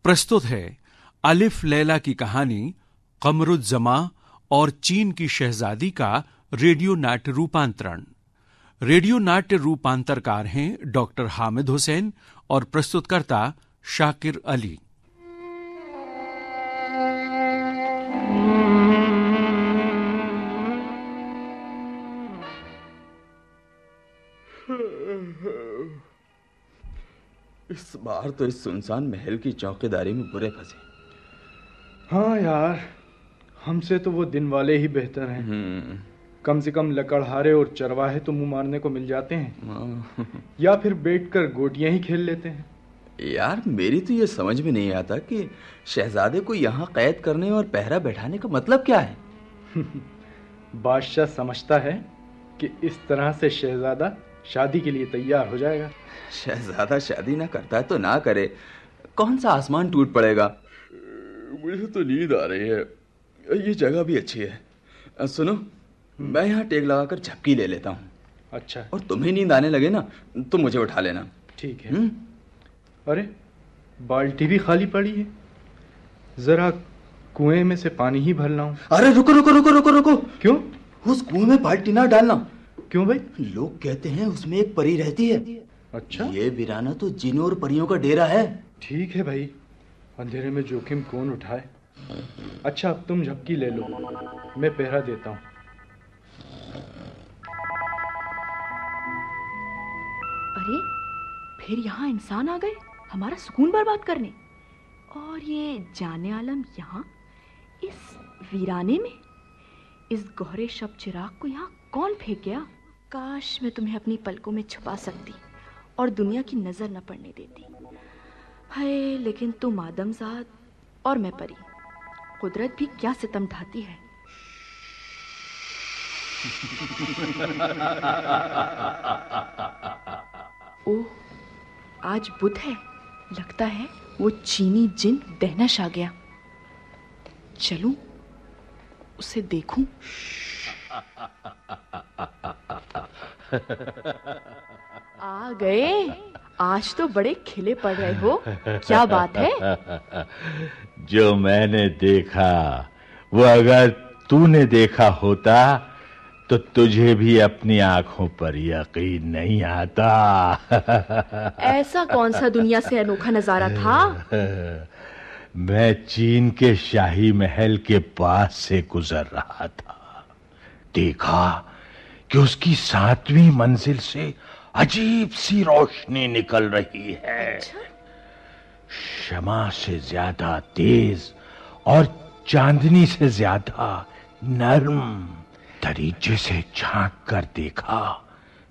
प्रस्तुत है अलिफ लैला की कहानी कमरुज्जमा और चीन की शहजादी का रेडियो नाट्य रूपांतरण। रेडियो नाट्य रूपांतरकार हैं डॉक्टर हामिद हुसैन और प्रस्तुतकर्ता शाकिर अली। इस बार तो इस सुनसान महल की चौकीदारी में बुरे फंसे। हाँ यार, हमसे तो वो दिन वाले ही बेहतर हैं। कम से कम लकड़हारे और चरवाहे तो मुंह मारने को मिल जाते हैं या फिर बैठकर गोटियां ही खेल लेते हैं। यार मेरी तो ये समझ में नहीं आता कि शहजादे को यहाँ कैद करने और पहरा बैठाने का मतलब क्या है। बादशाह समझता है कि इस तरह से शहजादा शादी के लिए तैयार हो जाएगा। शहजादा शादी ना करता है तो ना करे, कौन सा आसमान टूट पड़ेगा। मुझे तो नींद आ रही है, ये जगह भी अच्छी है। सुनो, मैं यहाँ टेक लगाकर झपकी ले लेता हूँ। अच्छा। और तुम्हें नींद आने लगे ना तो मुझे उठा लेना। ठीक है। अरे बाल्टी भी खाली पड़ी है, जरा कुएं में से पानी ही भर लाऊं। अरे रुको रुको रुको रुको रुको। क्यों? उस कुएं में बाल्टी ना डालना। क्यों भाई? लोग कहते हैं उसमें एक परी रहती है। अच्छा। ये वीराना तो जिनों और परियों का डेरा है। ठीक है भाई, अंधेरे में जोखिम कौन उठाए। अच्छा, अब तुम झपकी ले लो, मैं पहरा देता हूँ। अरे फिर यहाँ इंसान आ गए हमारा सुकून बर्बाद करने। और ये जाने आलम यहाँ इस वीराने में, इस गहरे शब चिराग को यहाँ कौन फेंक गया। काश मैं तुम्हें अपनी पलकों में छुपा सकती और दुनिया की नजर न पड़ने देती। हाय, लेकिन तुम आदमजाद और मैं परी, कुदरत भी क्या सितम ढाती है। ओह, आज बुध है, लगता है वो चीनी जिन दहनश आ गया। चलूं उसे देखूं। आ गए, आज तो बड़े खिले पड़ रहे हो, क्या बात है? जो मैंने देखा वो अगर तूने देखा होता तो तुझे भी अपनी आंखों पर यकीन नहीं आता। ऐसा कौन सा दुनिया से अनोखा नजारा था? मैं चीन के शाही महल के पास से गुजर रहा था, देखा कि उसकी 7वीं मंजिल से अजीब सी रोशनी निकल रही है। अच्छा? शमा से ज्यादा तेज और चांदनी से ज्यादा नर्म। दरीचे से झांक कर देखा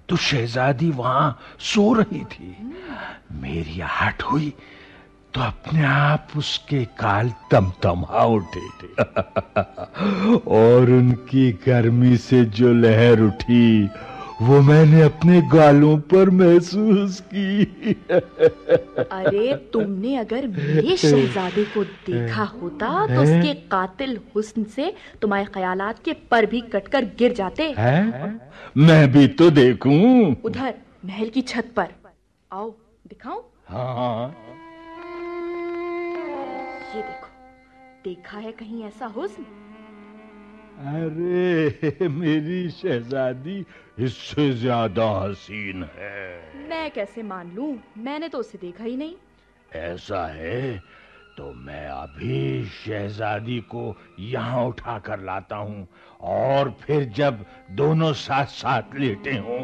तो शहजादी वहां सो रही थी। मेरी आहट हुई तो अपने आप उसके गाल तमतमा उठे थे और उनकी गर्मी से जो लहर उठी वो मैंने अपने गालों पर महसूस की। अरे तुमने अगर मेरे शहजादे को देखा होता तो उसके कातिल हुस्न से तुम्हारे ख्यालात के पर भी कटकर गिर जाते। मैं भी तो देखूं। उधर महल की छत पर आओ, दिखाऊं? हाँ। ये देखो, देखा है कहीं ऐसा हुस्न? अरे मेरी शहजादी इससे ज्यादा हसीन है। मैं कैसे मान लूं, मैंने तो उसे देखा ही नहीं। ऐसा है तो मैं अभी शहजादी को यहाँ उठा कर लाता हूँ और फिर जब दोनों साथ साथ लेटे हों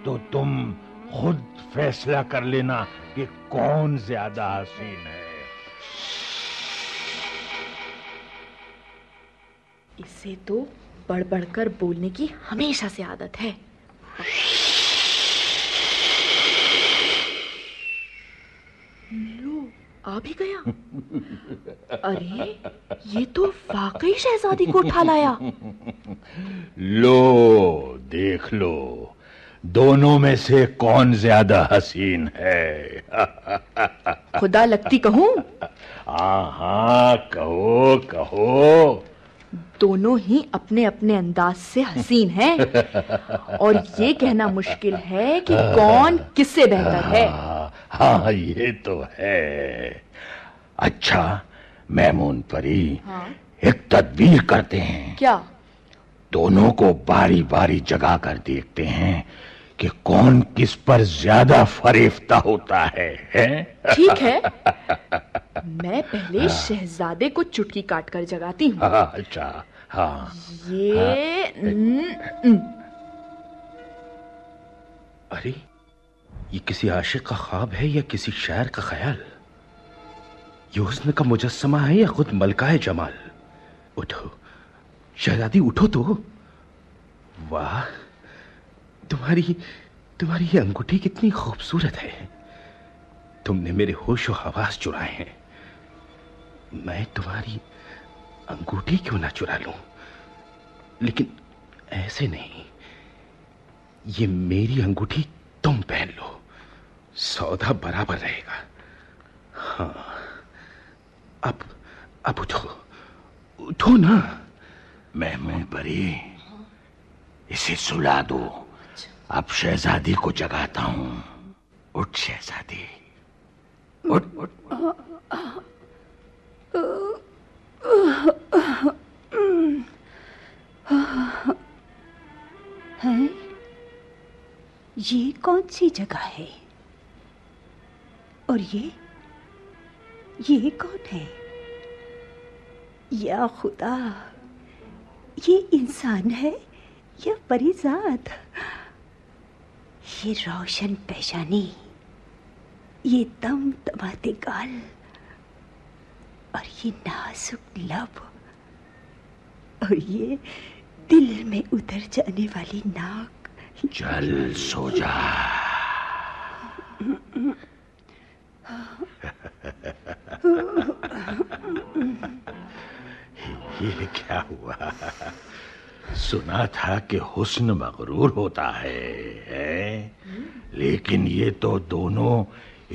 तो तुम खुद फैसला कर लेना कि कौन ज्यादा हसीन है। इसे तो बढ़-बढ़कर बोलने की हमेशा से आदत है। लो, आ भी गया। अरे ये तो वाकई शहजादी को उठा लाया। लो देख लो, दोनों में से कौन ज्यादा हसीन है। खुदा लगती कहूँ? हाँ कहो कहो। दोनों ही अपने अपने अंदाज से हसीन हैं और ये कहना मुश्किल है कि कौन किससे बेहतर है। हाँ ये तो है। अच्छा मैमून परी, हाँ? एक तदबीर करते हैं। क्या? दोनों को बारी बारी जगा कर देखते हैं कि कौन किस पर ज्यादा फरेफ्ता होता है? ठीक है। मैं पहले शहजादे को चुटकी काट कर जगाती हूँ। अच्छा हाँ। ये अरे ये किसी आशिक का ख्वाब है या किसी शायर का ख्याल? ये हुस्न का मुजस्समा है या खुद मलकाए जमाल? उठो शहजादी, उठो तो। वाह, तुम्हारी ये अंगूठी कितनी खूबसूरत है। तुमने मेरे होश और हवास चुराए हैं। मैं तुम्हारी अंगूठी क्यों ना चुरा लूं? लेकिन ऐसे नहीं, ये मेरी अंगूठी तुम पहन लो, सौदा बराबर रहेगा। हाँ, अब उठो ना। मैमून परी, इसे सुला दो। अब शहजादी को जगाता हूं। उठ शहजादी, उठ उठ। हैं? ये कौन सी जगह है? और ये कौन है? या खुदा, ये इंसान है या परिजात? ये रोशन पेशानी, ये दम दमाते गाल और ये नाजुक लब और ये दिल में उतर जाने वाली नाक। चल सो जा। ये क्या हुआ? सुना था कि हुस्न मगरूर होता है? लेकिन ये तो दोनों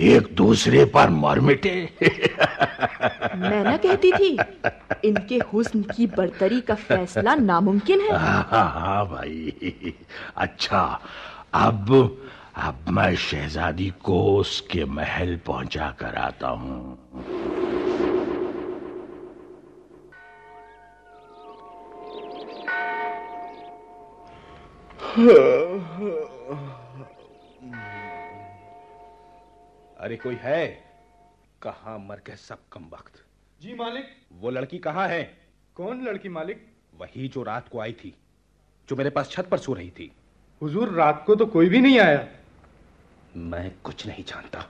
एक दूसरे पर मर मिटे। मैं ना कहती थी, इनके हुस्न की बरतरी का फैसला नामुमकिन है। हाँ भाई। अच्छा, अब मैं शहजादी को उसके महल पहुंचा कर आता हूं। अरे कोई है? कहाँ मर गए सब कम वक्त। जी मालिक। वो लड़की कहाँ है? कौन लड़की मालिक? वही जो रात को आई थी, जो मेरे पास छत पर सो रही थी। हुजूर, रात को तो कोई भी नहीं आया। मैं कुछ नहीं जानता।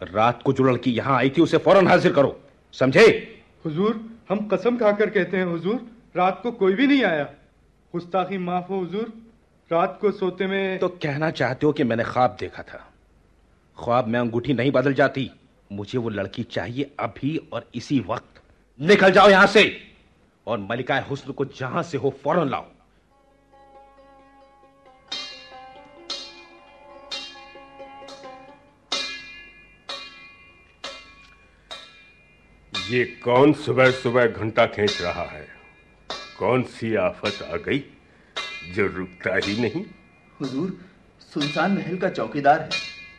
रात को जो लड़की यहाँ आई थी उसे फौरन हाजिर करो, समझे? हुजूर, हम कसम खाकर कहते हैं हुजूर, रात को कोई भी नहीं आया। गुस्ताखी माफ हो हुजूर, रात को सोते में। तो कहना चाहते हो कि मैंने ख्वाब देखा था? ख्वाब में अंगूठी नहीं बदल जाती। मुझे वो लड़की चाहिए अभी और इसी वक्त। निकल जाओ यहां से और मलिका हुस्न को जहां से हो फौरन लाओ। ये कौन सुबह सुबह घंटा खींच रहा है? कौन सी आफत आ गई जो रुकता ही नहीं? हुजूर, सुनसान महल का चौकीदार है,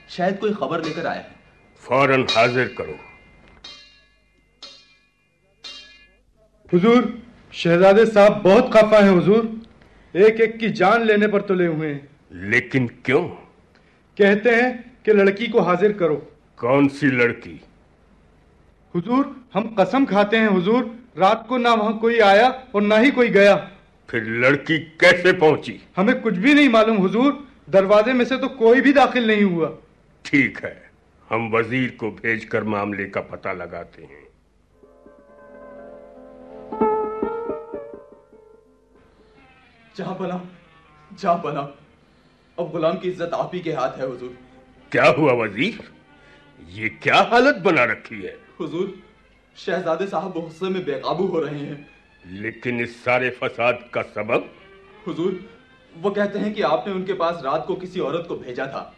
शायद कोई खबर लेकर आया है। फौरन हाजिर करो। हुजूर, शहजादे साहब बहुत खफा हैं हुजूर, एक एक की जान लेने पर तुले हुए हैं। लेकिन क्यों? कहते हैं कि लड़की को हाजिर करो। कौन सी लड़की? हुजूर, हम कसम खाते हैं हुजूर, रात को ना वहां कोई आया और ना ही कोई गया। फिर लड़की कैसे पहुंची? हमें कुछ भी नहीं मालूम हुजूर, दरवाजे में से तो कोई भी दाखिल नहीं हुआ। ठीक है, हम वजीर को भेजकर मामले का पता लगाते हैं। जहाँ बना, अब गुलाम की इज्जत आप ही के हाथ है हुजूर। क्या हुआ वजीर? ये क्या हालत बना रखी है? हुजूर, शहजादे साहब गुस्से में बेकाबू हो रहे हैं। लेकिन इस सारे फसाद का सबब? हुजूर, वो कहते हैं कि आपने उनके पास रात को किसी औरत को भेजा था,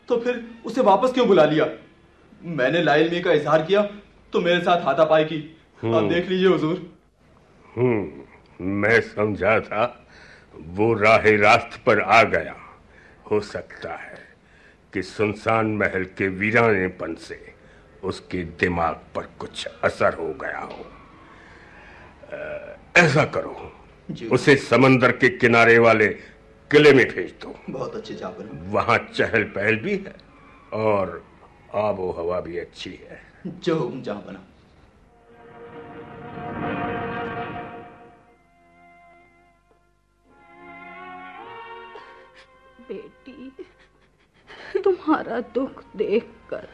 तो फिर उसे वापस क्यों बुला लिया? मैंने लाइल्मी का इजहार किया तो मेरे साथ हाथापाई की। आप देख लीजिए हुजूर। मैं समझा था वो राहे रास्त पर आ गया। हो सकता है कि सुनसान महल के वीरानेपन से उसके दिमाग पर कुछ असर हो गया हो। ऐसा करो, उसे समंदर के किनारे वाले किले में भेज दो। बहुत अच्छे जाबर। वहां चहल पहल भी है और आबो हवा भी अच्छी है। जो हुक्म जहां बना। बेटी, तुम्हारा दुख देखकर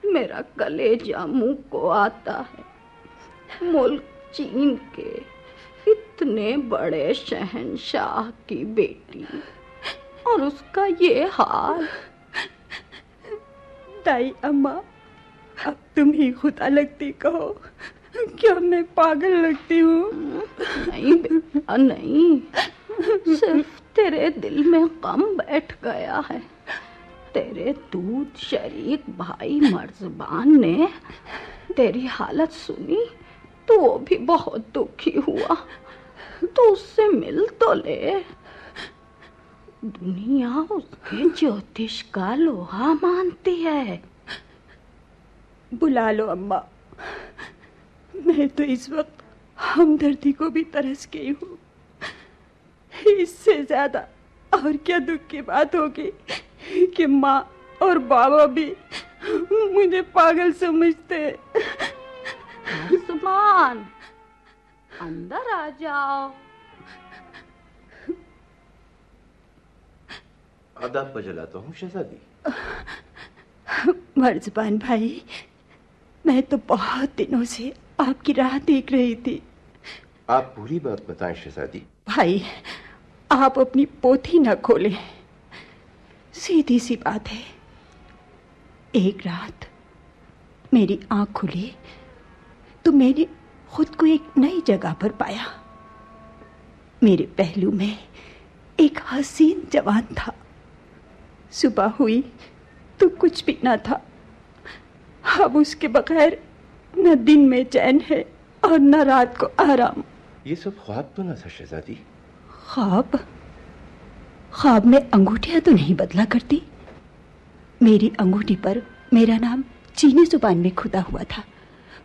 मेरा कलेजा मुंह को आता है। मुल्क चीन के इतने बड़े शहंशाह की बेटी और उसका ये हाल। ताई अम्मा, अब तुम ही खुदा लगती कहो, क्या मैं पागल लगती हूँ? नहीं बेटा नहीं, सिर्फ तेरे दिल में गम बैठ गया है। तेरे दूध शरीक भाई मर्ज़बान ने तेरी हालत सुनी तो वो भी बहुत दुखी हुआ। तो उससे मिल तो ले। दुनिया उसके ज्योतिष का लोहा मानती है। बुला लो अम्मा। मैं तो इस वक्त हमदर्दी को भी तरस गई हूँ। इससे ज्यादा और क्या दुख की बात होगी कि माँ और बाबा भी मुझे पागल समझते। आसमान, अंदर आ जाओ। आदाब पर जलाता हूँ शहजादी। मर्ज़बान भाई, मैं तो बहुत दिनों से आपकी राह देख रही थी। आप पूरी बात बताएं शहजादी। भाई, आप अपनी पोथी न खोलें। सीधी सी बात है। एक रात मेरी आंख खुली तो मैंने खुद को एक नई जगह पर पाया। मेरे पहलू में एक हसीन जवान था। सुबह हुई तो कुछ भी न था। अब उसके बगैर न दिन में चैन है और न रात को आराम। ये सब ख्वाब तो न था शहजादी? ख्वाब? ख्वाब में अंगूठियां तो नहीं बदला करती। मेरी अंगूठी पर मेरा नाम चीनी जुबान में खुदा हुआ था।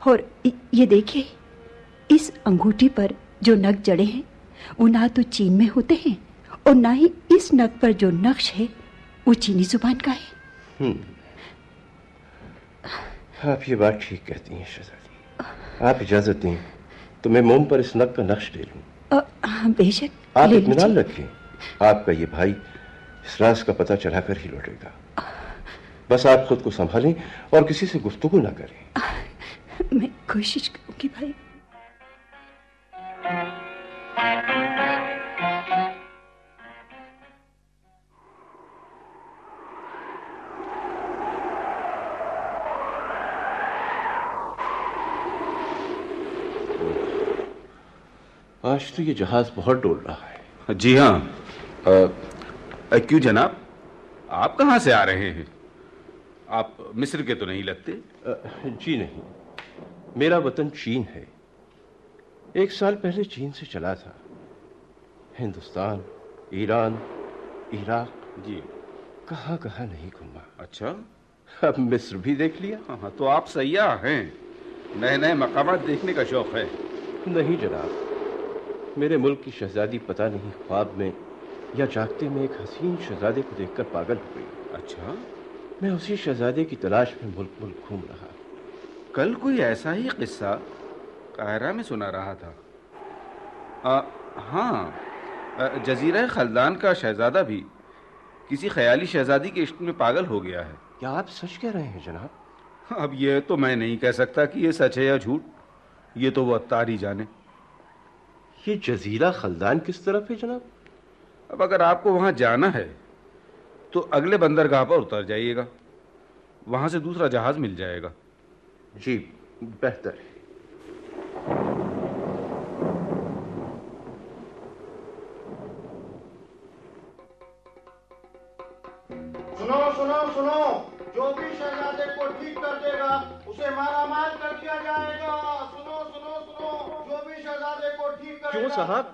और ये देखिए, इस अंगूठी पर जो नग जड़े हैं वो ना तो चीन में होते हैं और ना ही इस नग पर जो नक्श है वो चीनी जुबान का है। आप ये बात ठीक कहती हैं शहजादी। आप इजाजत दें तो मैं मोम पर इस नग का नक्श ले लूं। बेशक। आप इत्मीनान रखें, आपका ये भाई इस राज का पता चलाकर ही लौटेगा। बस आप खुद को संभालें और किसी से गुफ्तगू ना करें। मैं कोशिश करूंगी भाई। आज तो ये जहाज बहुत डोल रहा है। जी हाँ। क्यों जनाब, आप कहाँ से आ रहे हैं? आप मिस्र के तो नहीं लगते? जी नहीं, मेरा वतन चीन है। 1 साल पहले चीन से चला था। हिंदुस्तान, ईरान, इराक, जी कहाँ कहाँ नहीं घूमा। अच्छा, अब मिस्र भी देख लिया। हाँ, तो आप सयाह हैं, नए नए मकामात देखने का शौक है। नहीं जनाब, मेरे मुल्क की शहजादी पता नहीं ख्वाब में या जागते में एक हसीन शहजादे को देखकर पागल हो गई। अच्छा, मैं उसी शहजादे की तलाश में मुल्क मुल्क घूम रहा। कल कोई ऐसा ही किस्सा कायरा में सुना रहा था। हाँ, जजीरा खलदान का शहजादा भी किसी ख्याली शहजादी के इश्क में पागल हो गया है। क्या आप सच कह रहे हैं जनाब? अब ये तो मैं नहीं कह सकता कि ये सच है या झूठ, ये तो वो अत्तार ही जाने। ये जजीरा खलदान किस तरफ है जनाब? अब अगर आपको वहां जाना है तो अगले बंदरगाह पर उतर जाइएगा, वहां से दूसरा जहाज मिल जाएगा। जी बेहतर है। सुनो सुनो सुनो, जो भी शहजादे को ठीक कर देगा उसे मारा मार कर दिया जाएगा। सुनो सुनो सुनो, जो भी शहजादे को ठीक करेगा। क्यों साहब,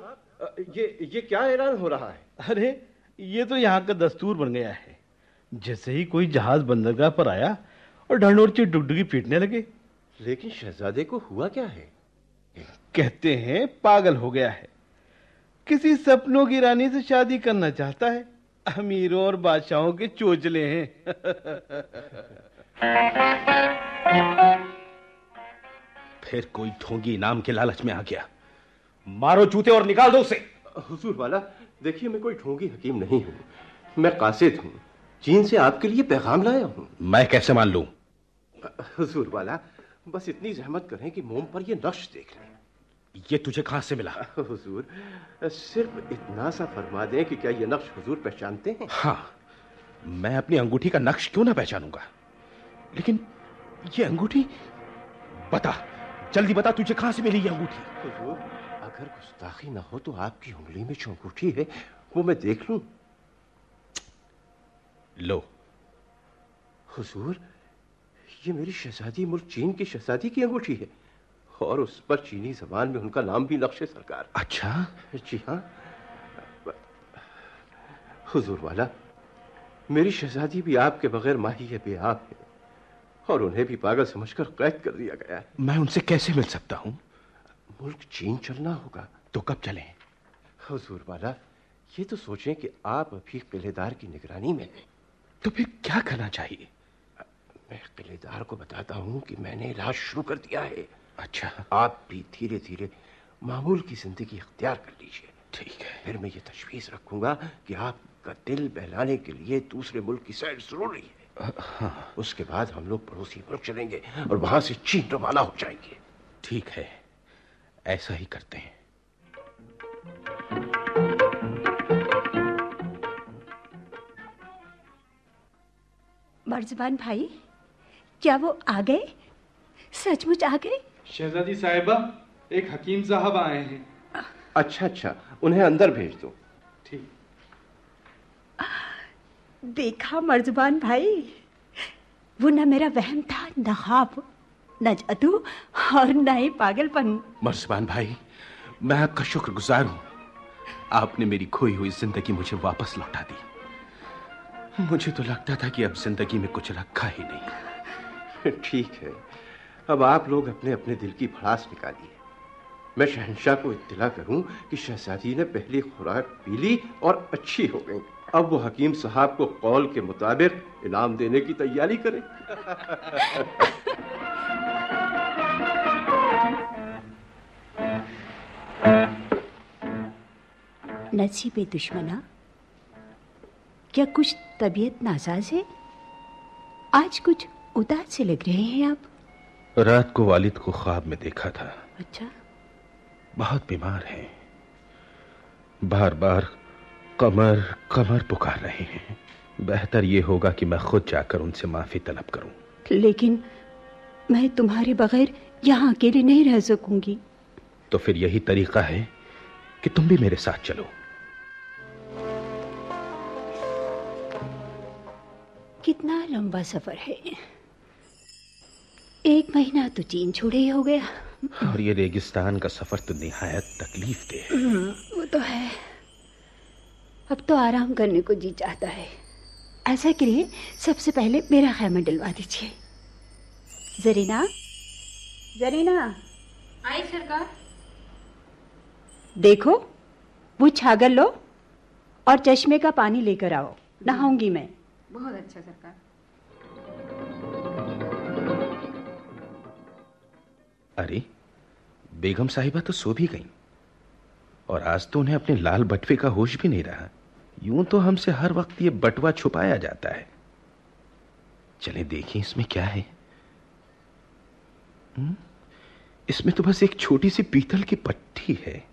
ये क्या ऐलान हो रहा है? अरे ये तो यहाँ का दस्तूर बन गया है। जैसे ही कोई जहाज बंदरगाह पर आया और ढंढोरची डुगडुगी पीटने लगे। लेकिन शहजादे को हुआ क्या है? कहते हैं पागल हो गया है, किसी सपनों की रानी से शादी करना चाहता है। अमीरों और बादशाहों के चोचले हैं। फिर कोई ढोंगी इनाम के लालच में आ गया। मारो जूते और निकाल दो उसे। हुजूर वाला, देखिए मैं कोई ढोंगी हकीम नहीं हूँ, मैं कासिद हूँ। चीन से आपके लिए पैगाम लाया हूँ। मैं कैसे मान लूं? हुजूर वाला, बस इतनी जहमत करें कि मोम पर ये नक्श देख लें। ये तुझे कहां से मिला? हुजूर, सिर्फ इतना सा फरमा दें कि क्या ये नक्श हुजूर पहचानते हैं? हाँ, मैं अपनी अंगूठी का नक्श क्यों ना पहचानूंगा, लेकिन ये अंगूठी, बता, जल्दी बता, तुझे कहां से मिली ये अंगूठी? हुजूर, अगर गुस्ताखी ना हो तो आपकी उंगली में जो अंगूठी है वो मैं देख लूं। लो। हुजूर, ये मेरी शहजादी मुल्क चीन की शहजादी की अंगूठी है और उस पर चीनी जबान में उनका नाम भी नक्श है सरकार। अच्छा? जी हाँ। हुजूर वाला, मेरी शहजादी भी आपके बगैर माही है, बेआब है और उन्हें भी पागल समझकर कैद कर दिया गया है। मैं उनसे कैसे मिल सकता हूँ? मुल्क चीन चलना होगा। तो कब चलें? हुजूर वाला, ये तो सोचें कि आप अभी किलेदार की निगरानी में हैं। तो फिर क्या करना चाहिए? मैं किलेदार को बताता हूँ कि मैंने इलाज शुरू कर दिया है। अच्छा। आप भी धीरे धीरे मामूल की जिंदगी इख्तियार कर लीजिए। ठीक है। फिर मैं ये तशवीश रखूंगा कि आपका दिल बहलाने के लिए दूसरे मुल्क की सैर जरूरी है। हाँ। उसके बाद हम लोग पड़ोसी मुल्क चलेंगे और वहां से चीन रवाना हो जाएंगे। ठीक है, ऐसा ही करते हैं। मर्जबान भाई, क्या वो आ गए? सचमुच आ गए? शहजादी साहिबा, एक हकीम साहब आए हैं। अच्छा अच्छा, उन्हें अंदर भेज दो। ठीक। देखा मर्जबान भाई, वो न मेरा वहम था, न ख्वाब, न जादू और न ही पागलपन। मर्जबान भाई, मैं आपका शुक्रगुजार हूँ। आपने मेरी खोई हुई जिंदगी मुझे वापस लौटा दी। मुझे तो लगता था कि अब जिंदगी में कुछ रखा ही नहीं। ठीक है, अब आप लोग अपने अपने दिल की भड़ास निकालिए। मैं शहंशाह को इत्तिला करूं कि शहजादी ने पहली खुराक पी ली और अच्छी हो गई। अब वो हकीम साहब को कौल के मुताबिक इनाम देने की तैयारी करें। नसीबे दुश्मना, क्या कुछ तबीयत नासाज है? आज कुछ उदास से लग रहे हैं आप। रात को वालिद को ख्वाब में देखा था। अच्छा? बहुत बीमार हैं, बार बार कमर कमर पुकार रहे हैं। बेहतर ये होगा कि मैं खुद जाकर उनसे माफी तलब करूं। लेकिन मैं तुम्हारे बगैर यहाँ अकेले नहीं रह सकूंगी। तो फिर यही तरीका है कि तुम भी मेरे साथ चलो। कितना लंबा सफर है। 1 महीना तो चीन छोड़े ही हो गया। और ये रेगिस्तान का सफर तो निहायत तकलीफ दे है। वो तो है। अब तो आराम करने को जी चाहता है। ऐसा करिए, सबसे पहले मेरा खैमा डलवा दीजिए। जरीना, जरीना। आई सरकार। देखो, वो छागल लो और चश्मे का पानी लेकर आओ, नहाऊंगी मैं। बहुत अच्छा सरकार। अरे, बेगम साहिबा तो सो भी गईं और आज तो उन्हें अपने लाल बटवे का होश भी नहीं रहा। यूं तो हमसे हर वक्त ये बटवा छुपाया जाता है। चलें देखें इसमें क्या है। इसमें तो बस एक छोटी सी पीतल की पट्टी है,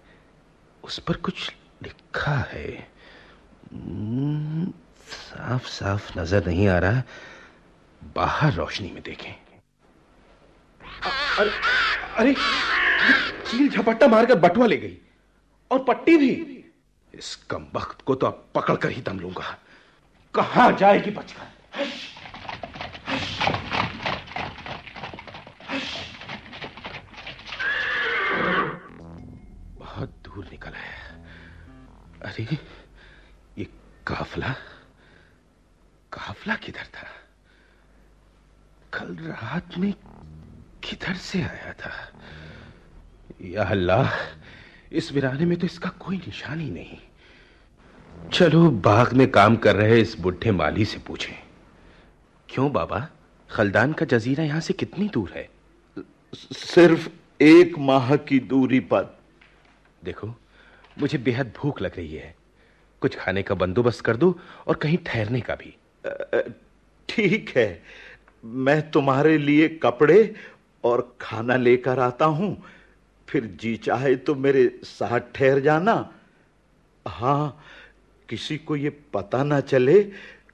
उस पर कुछ लिखा है। साफ साफ नजर नहीं आ रहा, बाहर रोशनी में देखें। अरे अरे, चील झपट्टा मारकर बटुआ ले गई और पट्टी भी। इस कमबख्त को तो अब पकड़ कर ही दम लूंगा। कहां जाएगी बचकर? बहुत दूर निकल है। अरे, ये काफला किधर था? कल रात में किधर से आया था? या अल्लाह, इस वीराने में तो इसका कोई निशान ही नहीं। चलो बाग में काम कर रहे इस बुढ़े माली से पूछें। क्यों बाबा, खलदान का जजीरा यहां से कितनी दूर है? सिर्फ 1 माह की दूरी पर। देखो, मुझे बेहद भूख लग रही है, कुछ खाने का बंदोबस्त कर दो और कहीं ठहरने का भी। ठीक है, मैं तुम्हारे लिए कपड़े और खाना लेकर आता हूं, फिर जी चाहे तो मेरे साथ ठहर जाना। हाँ, किसी को ये पता ना चले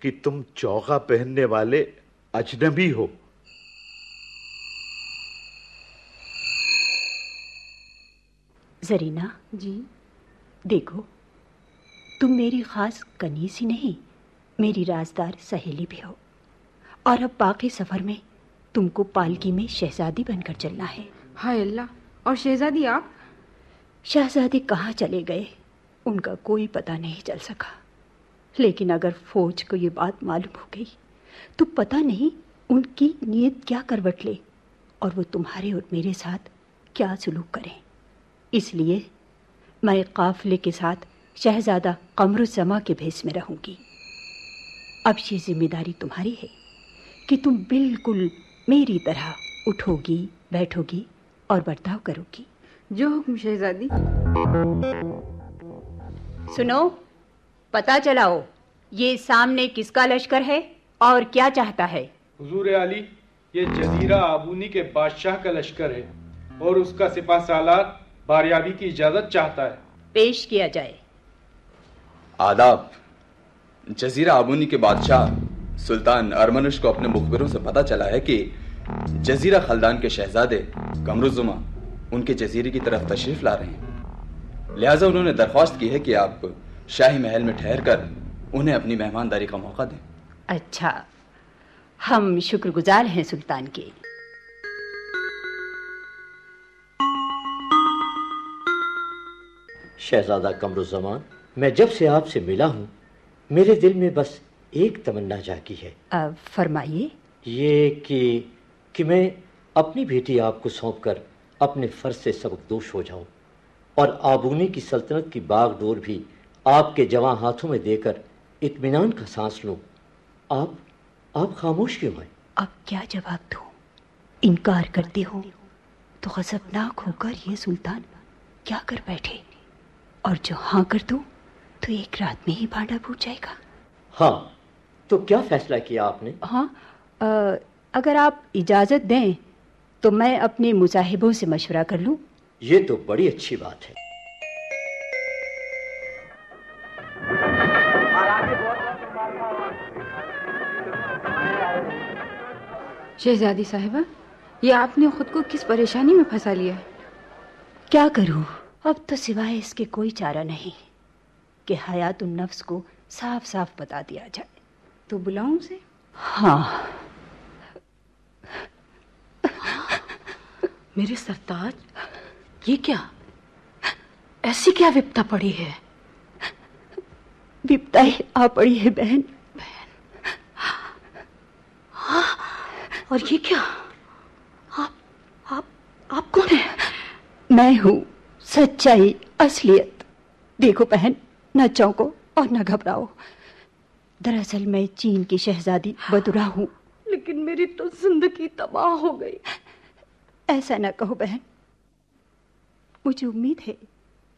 कि तुम चौका पहनने वाले अजनबी हो। जरीना जी। देखो, तुम मेरी खास कनीस ही नहीं, मेरी राजदार सहेली भी हो, और अब बाकी सफर में तुमको पालकी में शहजादी बनकर चलना है। हाय अल्लाह, और शहजादी आप? शहजादी कहाँ चले गए, उनका कोई पता नहीं चल सका। लेकिन अगर फौज को ये बात मालूम हो गई तो पता नहीं उनकी नीयत क्या करवट ले, और वो तुम्हारे और मेरे साथ क्या सलूक करें। इसलिए मैं काफिले के साथ शहजादा कमरुज़्ज़मा के भेस में रहूंगी। अब ये जिम्मेदारी तुम्हारी है कि तुम बिल्कुल मेरी तरह उठोगी, बैठोगी और बर्ताव करोगी। जो हुक्म शहजादी। सुनो, पता चलाओ ये सामने किसका लश्कर है और क्या चाहता है? हुजूर आली, ये जजीरा आबूनी के बादशाह का लश्कर है और उसका सिपा सालार बारियाबी की इजाजत चाहता है। पेश किया जाए। आदाब। जजीरा आबूनी के बादशाह सुल्तान अरमनुश को अपने मुखबिरों से पता चला है कि जजीरा खलदान के शहजादे कमरुज़्ज़मा उनके जजीरे की तरफ तशरीफ ला रहे हैं। लिहाजा उन्होंने दरख्वास्त की है कि आप शाही महल में ठहर कर उन्हें अपनी मेहमानदारी का मौका दें। अच्छा, हम शुक्रगुजार हैं सुल्तान के। शहजादा कमरुज़्ज़मान, मैं जब से आपसे मिला हूँ मेरे दिल में बस एक तमन्ना जागी है। फरमाइए। ये कि मैं अपनी बेटी आपको सौंपकर अपने फर्ज से सबकदोश हो जाऊं और आबूनी की सल्तनत की बागडोर भी आपके जवां हाथों में देकर इत्मीनान का सांस लूं। आप खामोश क्यों हैं? अब क्या जवाब दूं? इनकार करते हो तो गज़बनाक होकर ये सुल्तान क्या कर बैठे, और जो हाँ कर दूं तो एक रात में ही भांडा फूट जाएगा। हाँ, तो क्या फैसला किया आपने? हाँ, अगर आप इजाज़त दें तो मैं अपने मुसाहिबों से मशवरा कर लूं। ये तो बड़ी अच्छी बात है। शहजादी साहिबा, ये आपने खुद को किस परेशानी में फंसा लिया है? क्या करूं, अब तो सिवाय इसके कोई चारा नहीं कि हयातुन नफ्स को साफ साफ बता दिया जाए। तो बुलाऊं उसे? हाँ। मेरे सरताज, ये क्या, ऐसी क्या विपता पड़ी है? विपता ही आ पड़ी है बहन। हाँ, और ये क्या, आप कौन है? मैं हूँ सच्चाई, असलियत। देखो बहन, न चौंको और न घबराओ। दरअसल मैं चीन की शहजादी बदुरा हूँ। लेकिन मेरी तो जिंदगी तबाह हो गई। ऐसा न कहो बहन, मुझे उम्मीद है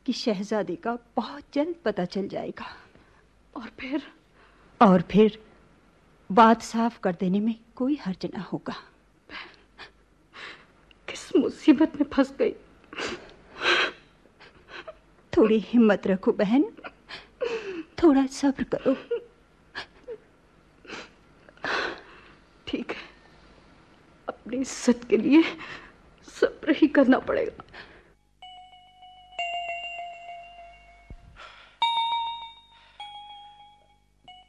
कि शहजादी का बहुत जल्द पता चल जाएगा। और फिर बात साफ कर देने में कोई हर्ज ना होगा। किस मुसीबत में फंस गई। थोड़ी हिम्मत रखो बहन, थोड़ा सब्र करो। ठीक है, अपनी इज्जत के लिए सब्र ही करना पड़ेगा।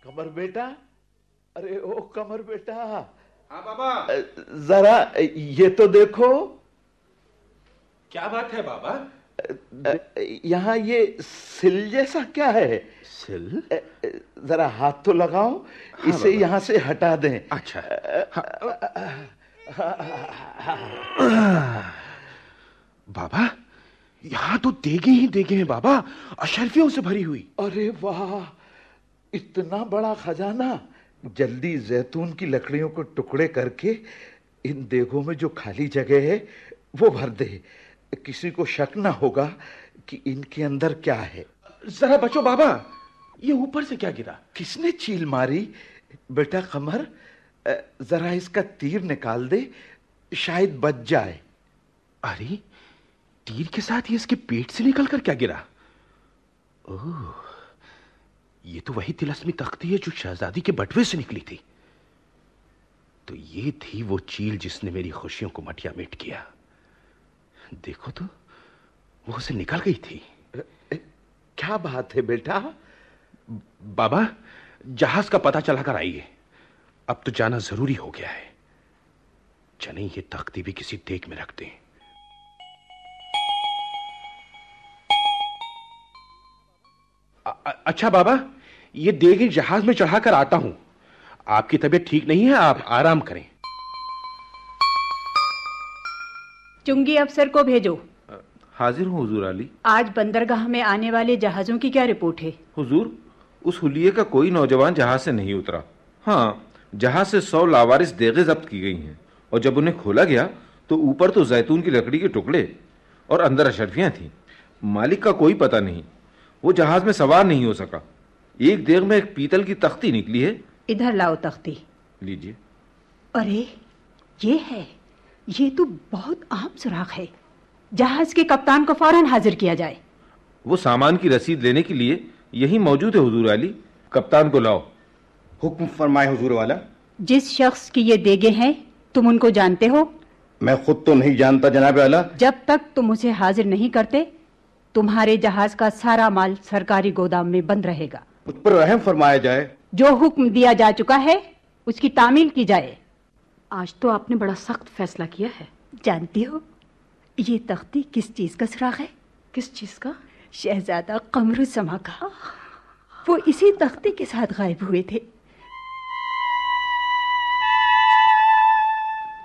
कमर बेटा, अरे ओ कमर बेटा। हाँ बाबा। जरा ये तो देखो। क्या बात है बाबा? यहाँ ये सिल जैसा क्या है? सिल? जरा हाथ तो लगाओ। हाँ, इसे यहाँ से हटा दें। अच्छा। बाबा, यहाँ तो देगे ही देगे हैं बाबा, अशर्फियों से भरी हुई। अरे वाह, इतना बड़ा खजाना। जल्दी जैतून की लकड़ियों को टुकड़े करके इन देगों में जो खाली जगह है वो भर दे। किसी को शक ना होगा कि इनके अंदर क्या है। जरा बचो बाबा, ये ऊपर से क्या गिरा? किसने चील मारी? बेटा कमर, जरा इसका तीर निकाल दे, शायद बच जाए। अरे, तीर के साथ ये इसके पेट से निकलकर क्या गिरा? ओह, ये तो वही तिलस्मी तख्ती है जो शहजादी के बटवे से निकली थी। तो ये थी वो चील जिसने मेरी खुशियों को मटिया मिट किया। देखो तो, वो उसे निकल गई थी। क्या बात है बेटा? बाबा, जहाज का पता चला कर आइए। अब तो जाना जरूरी हो गया है। चलें, ये तख्ती भी किसी देग में रख दें। अच्छा बाबा, ये देगे जहाज में चढ़ाकर आता हूं। आपकी तबीयत ठीक नहीं है, आप आराम करें। चुंगी अफसर को भेजो। हाजिर हूं हुजूर आली। आज बंदरगाह में आने वाले जहाजों की क्या रिपोर्ट है? हुजूर, उस हुलिये का कोई नौजवान जहाज से नहीं उतरा। हाँ, जहाज से 100 लावारिस देगे जब्त की गई हैं, और जब उन्हें खोला गया तो ऊपर तो जैतून की लकड़ी के टुकड़े और अंदर अशर्फियां थीं। मालिक का कोई पता नहीं, वो जहाज में सवार नहीं हो सका। एक देग में एक पीतल की तख्ती निकली है। इधर लाओ तख्ती। लीजिए। अरे, ये है, ये तो बहुत अहम सुराख है। जहाज के कप्तान को फौरन हाजिर किया जाए। वो सामान की रसीद लेने के लिए यही मौजूद है हुजूर आली। कप्तान को लाओ। हुक्म फरमाए हुजूर वाला। जिस शख्स की ये देगे हैं, तुम उनको जानते हो? मैं खुद तो नहीं जानता जनाब आला। जब तक तुम उसे हाजिर नहीं करते, तुम्हारे जहाज का सारा माल सरकारी गोदाम में बंद रहेगा। उस पर रहम फरमाया जाए। जो हुक्म दिया जा चुका है उसकी तामील की जाए। आज तो आपने बड़ा सख्त फैसला किया है। जानती हो ये तख्ती किस चीज का सुराग है? किस चीज का? शहजादा कमरुज़्ज़मा का। वो इसी तख्ती के साथ गायब हुए थे।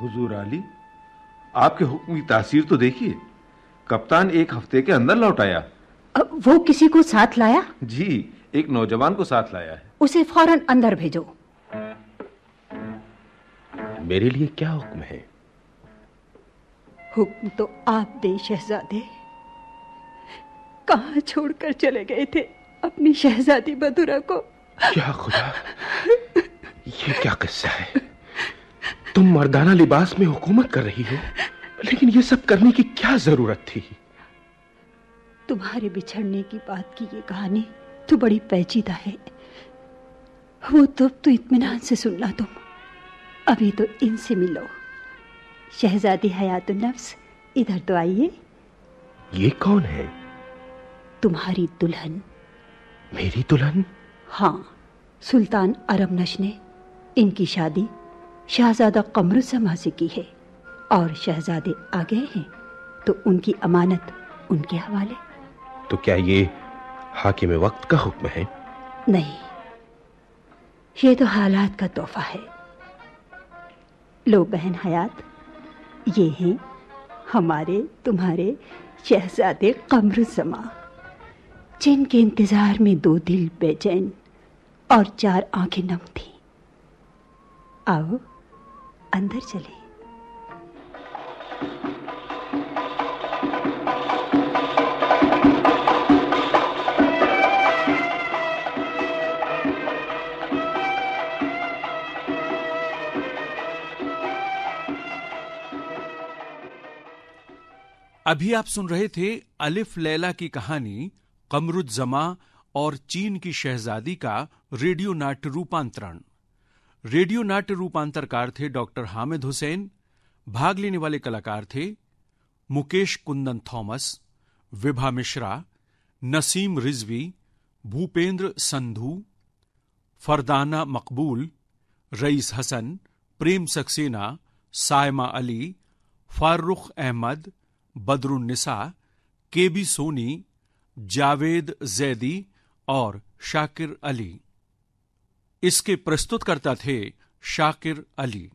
हुजूर आली, आपके हुक्म की तासीर तो देखिए। कप्तान 1 हफ्ते के अंदर लौट आया। अब वो किसी को साथ लाया? जी, एक नौजवान को साथ लाया है। उसे फौरन अंदर भेजो। मेरे लिए क्या हुक्म है? हुक्म तो आप दे शहजादे। कहाँ छोड़कर चले गए थे अपनी शहजादी बदुरा को? क्या खुदा, ये क्या किस्सा है? तुम मर्दाना लिबास में हुकूमत कर रही हो, लेकिन ये सब करने की क्या जरूरत थी? तुम्हारे बिछड़ने की बात की ये कहानी तो बड़ी पेचीदा है। वो तो इत्मीनान से सुनना तुम। अभी तो इनसे मिलो। शहजादी हयातुन नफ्स, इधर तो आइए। ये कौन है? तुम्हारी दुल्हन। मेरी दुल्हन? हाँ, सुल्तान अरबनश ने इनकी शादी शहजादा कमरुज़्ज़मा से की है, और शहजादे आ गए हैं तो उनकी अमानत उनके हवाले। तो क्या ये हाकिम वक्त का हुक्म है? नहीं, ये तो हालात का तोहफा है। लो बहन हयात, ये हैं हमारे तुम्हारे शहजादे कमरुज़्ज़मा, जिनके इंतजार में 2 दिल बेचैन और 4 आंखें नम थी। आओ अंदर चले। अभी आप सुन रहे थे अलिफ लैला की कहानी कमरुज़्ज़मा और चीन की शहजादी का रेडियो नाट्य रूपांतरण। रेडियो नाट्य रूपांतरकार थे डॉक्टर हामिद हुसैन। भाग लेने वाले कलाकार थे मुकेश कुंदन थॉमस, विभा मिश्रा, नसीम रिजवी, भूपेंद्र संधू, फरदाना मकबूल, रईस हसन, प्रेम सक्सेना, सायमा अली, फारूक अहमद, बदरुन्निसा, केबी सोनी, जावेद जैदी और शाकिर अली। इसके प्रस्तुतकर्ता थे शाकिर अली।